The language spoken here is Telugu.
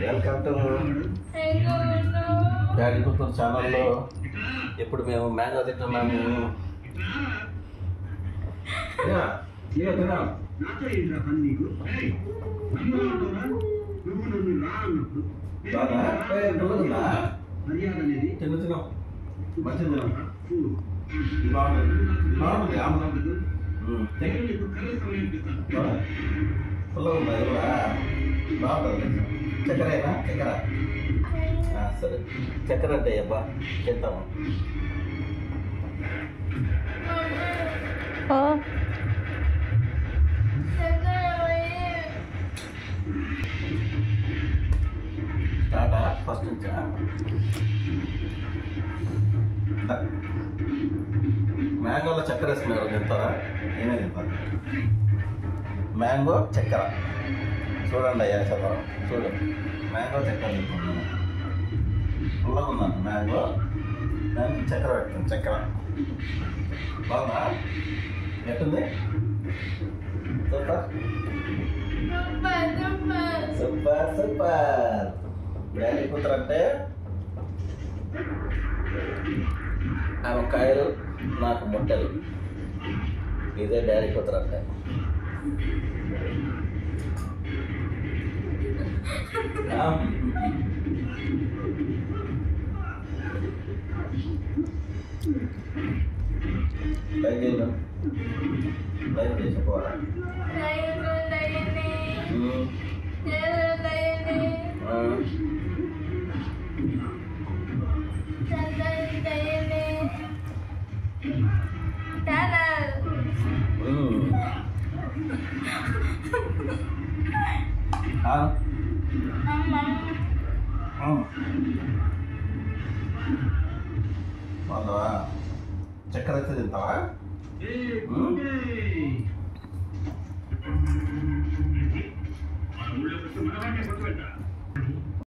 వెల్కమ్ టు డాడీ కూతురు ఛానల్లో. ఇప్పుడు మేము మ్యాంగో తింటున్నాము. చిన్న చిన్న మంచిది పుల్లగా ఉందా ఇది కూడా? బాగుంటుంది. చక్కెర అయినా చక్కెర సరే చక్కెర అంటే అబ్బా తింటాము. స్టార్టా ఫస్ట్ నుంచా? మ్యాంగోలో చక్కెర వేసుకున్నారు తింటారా? నేనే తింటాను. మ్యాంగో చక్కెర చూడండి అయ్యా చదవడం చూడండి. మ్యాంగో చక్కెర తింటున్నాను. పుల్లగా ఉన్నాను. మ్యాంగో దానికి చక్కెర పెడతాను. చక్కెర బాగుందా? ఎట్టుంది? Super super super. డాడీ కూతురు అంటే ఆమె కాయలు నాకు ముట్టెలు. ఇదే డాడీ కూతురు అంటే. లైక్ చేయడం లైక్ చేసుకోవాలా? బాగుందా? చక్కెర అయితే తింటావా?